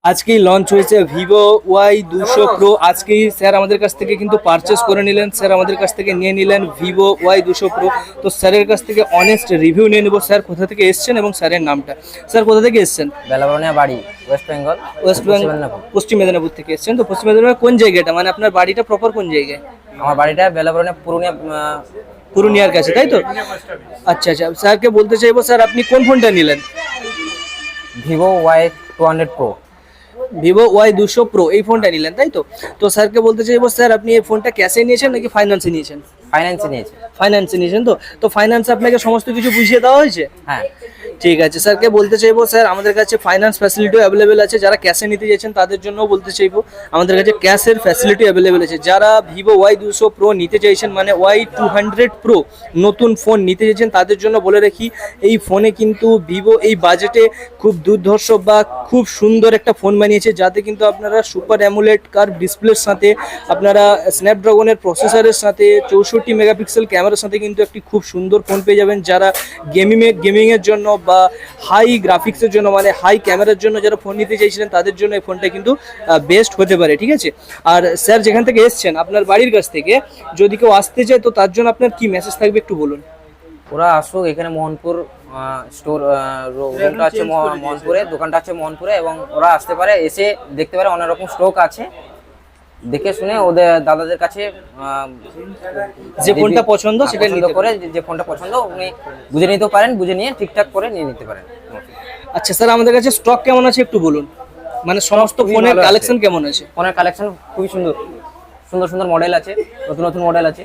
আজকেই লঞ্চ হয়েছে Vivo Y200 pro. আজকেই স্যার আমাদের কাছ থেকে কিন্তু পারচেস করে নিলেন, স্যার আমাদের কাছ থেকে নিয়ে নিলেন ভিভো Y200 প্রো। তো স্যারের কাছ থেকে অনেস্ট রিভিউ নিয়ে নেবো, স্যার কোথা থেকে এসেছেন এবং স্যারের নামটা। স্যার কোথা থেকে এসেছেন? বেলাবরণিয়া বাড়ি, ওয়েস্ট বেঙ্গল। ওয়েস্ট বেঙ্গল, পশ্চিম মেদিনীপুর থেকে এসেছেন। তো পশ্চিম মেদিনীপুর কোন জায়গাটা, মানে আপনার বাড়িটা প্রপার কোন জায়গায়? আমার বাড়িটা বেলাবরণিয়া পুরুলিয়ার কাছে, তাই তো? আচ্ছা আচ্ছা, স্যারকে বলতে চাইবো স্যার আপনি কোন ফোনটা নিলেন? Vivo Y200 pro. Vivo Y200 pro এই ফোনটা নিলেন, তাই তো? তো স্যারকে বলতে চাইবো স্যার আপনি এই ফোনটা ক্যাশে নিয়েছেন নাকি ফাইন্যান্সে নিয়েছেন? ফাইন্যান্সে নিয়েছে। ফাইন্যান্সে নিয়েছেন। তো ফাইন্যান্সে আপনাকে সমস্ত কিছু বুঝিয়ে দেওয়া হয়েছে? হ্যাঁ। ঠিক আছে, স্যারকে বলতে চাইবো স্যার আমাদের কাছে ফাইন্যান্স ফ্যাসিলিটিও অ্যাভেলেবেল আছে। যারা ক্যাশে নিতে চাইছেন তাদের জন্যও বলতে চাইবো আমাদের কাছে ক্যাশের ফ্যাসিলিটি অ্যাভেলেবেল আছে। যারা ভিভো Y200 প্রো নিতে চাইছেন, মানে Y200 প্রো নতুন ফোন নিতে চাইছেন, তাদের জন্য বলে রাখি এই ফোনে কিন্তু ভিভো এই বাজেটে খুব দুর্ধর্ষ বা খুব সুন্দর একটা ফোন বানিয়েছে, যাতে কিন্তু আপনারা সুপার অ্যামোলেড কার্ভ ডিসপ্লের সাথে আপনারা স্ন্যাপড্রাগনের প্রসেসরের সাথে 64 মেগাপিক্সেল ক্যামেরার সাথে কিন্তু একটি খুব সুন্দর ফোন পেয়ে যাবেন। যারা গেমিংয়ের জন্য বা হাই গ্রাফিক্সের জন্য, মানে হাই ক্যামেরার জন্য যারা ফোন নিতে চাইছিলেন, তাদের জন্য এই ফোনটা কিন্তু বেস্ট হতে পারে। ঠিক আছে, আর স্যার যেখান থেকে এসছেন আপনার বাড়ির কাছ থেকে যদি কেউ আসতে চায়, তো তার জন্য আপনার কি মেসেজ থাকবে একটু বলুন। ওরা আসুক, এখানে মোহনপুর স্টোর রুমটা আছে মোহনপুরে, দোকানটা আছে মোহনপুরে, এবং ওরা আসতে পারে, এসে দেখতে পারে অনেক রকম স্টক আছে, দেখে শুনে ওদের দাদাদের কাছে যে ফোনটা পছন্দ সেটা নিতে করে, যে ফোনটা পছন্দ উনি বুঝে নিতে পারেন, বুঝে নিয়ে ঠিকঠাক করে নিয়ে নিতে পারেন। আচ্ছা স্যার, আমাদের কাছে স্টক কেমন আছে একটু বলুন, মানে সমস্ত ফোনের কালেকশন কেমন আছে? ফোনের কালেকশন খুবই সুন্দর সুন্দর সুন্দর মডেল আছে, নতুন নতুন মডেল আছে।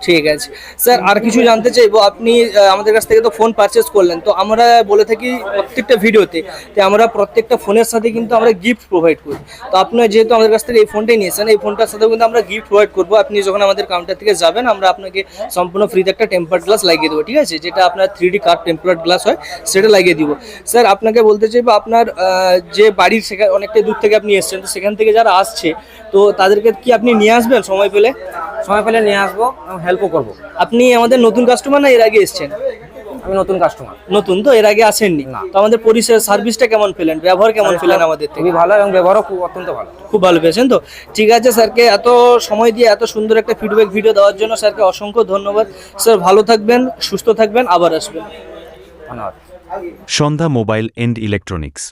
ঠিক আছে স্যার, আর কিছু জানতে চাইবো। আপনি আমাদের কাছ থেকে তো ফোন পারচেস করলেন, তো আমরা বলে থাকি প্রত্যেকটা ভিডিওতে যে আমরা প্রত্যেকটা ফোনের সাথে কিন্তু আমরা গিফট প্রোভাইড করি। তো আপনি যেহেতু আমাদের কাছ থেকে এই ফোনটাই নিয়েছেন, এই ফোনটার সাথেও কিন্তু আমরা গিফট প্রোভাইড করবো। আপনি যখন আমাদের কাউন্টার থেকে যাবেন, আমরা আপনাকে সম্পূর্ণ ফ্রিতে একটা টেম্পার্ড গ্লাস লাগিয়ে দেবো। ঠিক আছে, যেটা আপনার 3D কার্ভ টেম্পার্ড গ্লাস হয়, সেটা লাগিয়ে দিব। স্যার আপনাকে বলতে চাইবো, আপনার যে বাড়ির সেখানে অনেকটা দূর থেকে আপনি এসছেন, তো সেখান থেকে যারা আসছে, তো তাদেরকে কি আপনি নিয়ে আসবেন সময় পেলে? সময় পেলে নিয়ে আসবো এবং হেল্পও করবো। আপনি আমাদের নতুন কাস্টমার না এর আগে এসেছেন? আমি নতুন কাস্টমার। নতুন, তো এর আগে আসেননি? তো আমাদের পরিষেবা সার্ভিসটা কেমন পেলেন, ব্যবহার কেমন পেলেন আমাদের থেকে? খুবই ভালো, এবং ব্যবহারও খুব অত্যন্ত ভালো। খুব ভালো পেয়েছেন তো? ঠিক আছে, স্যারকে এত সময় দিয়ে এত সুন্দর একটা ফিডব্যাক ভিডিও দেওয়ার জন্য স্যারকে অসংখ্য ধন্যবাদ। স্যার ভালো থাকবেন, সুস্থ থাকবেন, আবার আসবেন। ধন্যবাদ। সন্ধ্যা মোবাইল এন্ড ইলেকট্রনিক্স।